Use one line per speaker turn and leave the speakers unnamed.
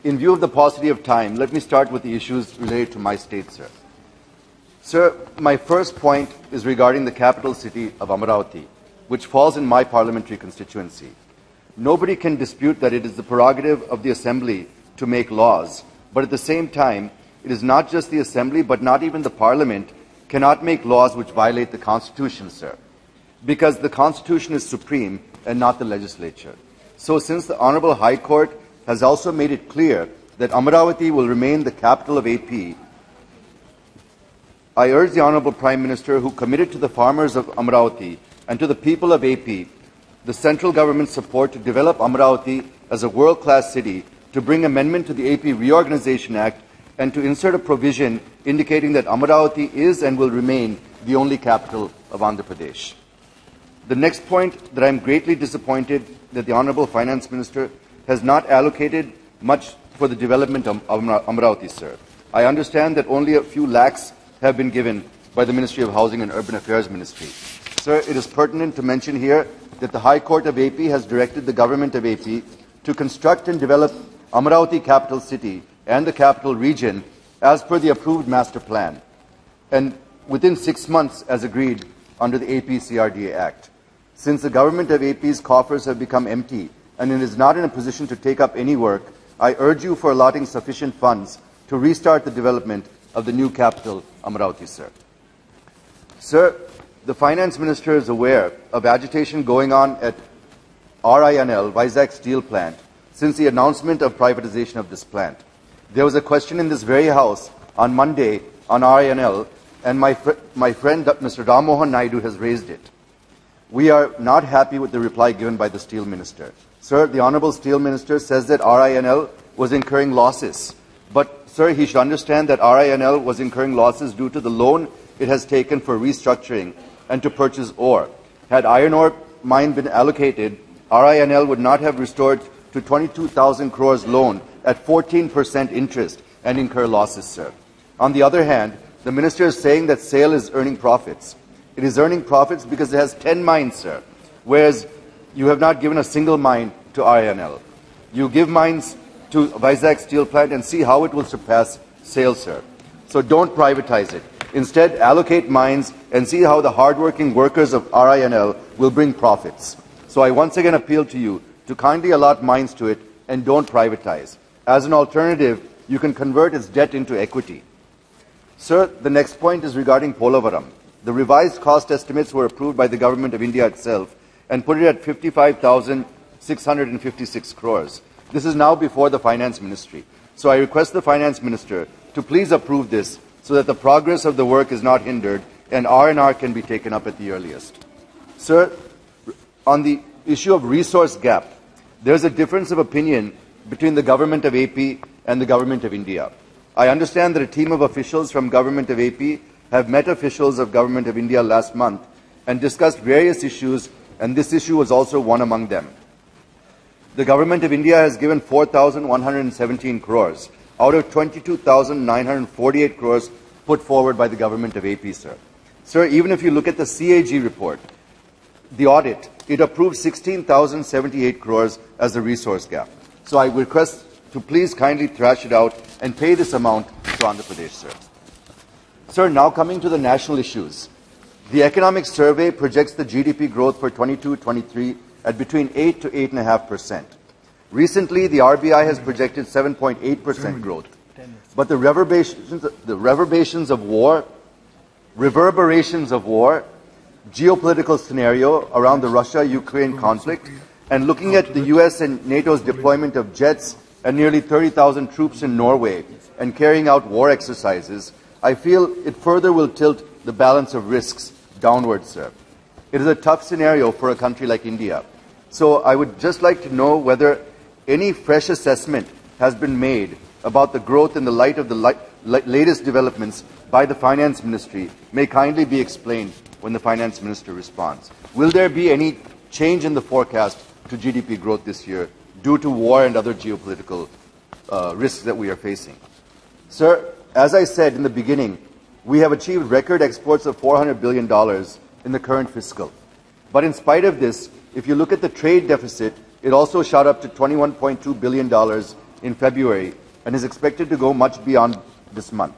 In view of the paucity of time, let me start with the issues related to my state, sir. Sir, my first point is regarding the capital city of Amaravati, which falls in my parliamentary constituency. Nobody can dispute that it is the prerogative of the Assembly to make laws, but at the same time, it is not just the Assembly, but not even the Parliament cannot make laws which violate the Constitution, sir, because the Constitution is supreme and not the legislature. So since the Honourable High Court has also made it clear that Amaravati will remain the capital of AP, I urge the Honourable Prime Minister, who committed to the farmers of Amaravati and to the people of AP the central government's support to develop Amaravati as a world-class city, to bring amendment to the AP Reorganization Act and to insert a provision indicating that Amaravati is and will remain the only capital of Andhra Pradesh. The next point, that I am greatly disappointed that the Honourable Finance Minister has not allocated much for the development of Amaravati, sir. I understand that only a few lakhs have been given by the Ministry of Housing and Urban Affairs Ministry. Sir, it is pertinent to mention here that the High Court of AP has directed the Government of AP to construct and develop Amaravati capital city and the capital region as per the approved master plan, and within 6 months as agreed under the AP CRDA Act. Since the Government of AP's coffers have become empty and it is not in a position to take up any work, I urge you for allotting sufficient funds to restart the development of the new capital, Amaravati, sir. Sir, the Finance Minister is aware of agitation going on at RINL, Vizag Steel Plant, since the announcement of privatization of this plant. There was a question in this very House on Monday on RINL, and my friend Mr. Ram Mohan Naidu has raised it. We are not happy with the reply given by the Steel Minister. Sir, the Honourable Steel Minister says that RINL was incurring losses. But, sir, he should understand that RINL was incurring losses due to the loan it has taken for restructuring and to purchase ore. Had iron ore mine been allocated, RINL would not have restored to 22,000 crores loan at 14% interest and incur losses, sir. On the other hand, the Minister is saying that SAIL is earning profits. It is earning profits because it has 10 mines, sir, whereas you have not given a single mine to RINL. You give mines to Vizag Steel Plant and see how it will surpass SAIL, sir. So don't privatize it. Instead, allocate mines and see how the hardworking workers of RINL will bring profits. So I once again appeal to you to kindly allot mines to it and don't privatize. As an alternative, you can convert its debt into equity. Sir, the next point is regarding Polavaram. The revised cost estimates were approved by the Government of India itself and put it at 55,656 crores. This is now before the Finance Ministry. So I request the Finance Minister to please approve this so that the progress of the work is not hindered and R&R can be taken up at the earliest. Sir, on the issue of resource gap, there is a difference of opinion between the Government of AP and the Government of India. I understand that a team of officials from Government of AP have met officials of Government of India last month and discussed various issues, and this issue was also one among them. The Government of India has given 4,117 crores out of 22,948 crores put forward by the Government of AP, sir. Sir, even if you look at the CAG report, the audit, it approved 16,078 crores as the resource gap. So I request to please kindly thrash it out and pay this amount to Andhra Pradesh, sir. Sir, now coming to the national issues. The Economic Survey projects the GDP growth for 22-23 at between 8 to 8.5%. Recently, the RBI has projected 7.8% growth. But the reverberations of war, geopolitical scenario around the Russia-Ukraine conflict, and looking at the US and NATO's deployment of jets and nearly 30,000 troops in Norway and carrying out war exercises, I feel it further will tilt the balance of risks downwards, sir. It is a tough scenario for a country like India. So I would just like to know whether any fresh assessment has been made about the growth in the light of the latest developments by the Finance Ministry may kindly be explained when the Finance Minister responds. Will there be any change in the forecast to GDP growth this year due to war and other geopolitical risks that we are facing? Sir, as I said in the beginning, we have achieved record exports of $400 billion in the current fiscal. But in spite of this, if you look at the trade deficit, it also shot up to $21.2 billion in February and is expected to go much beyond this month.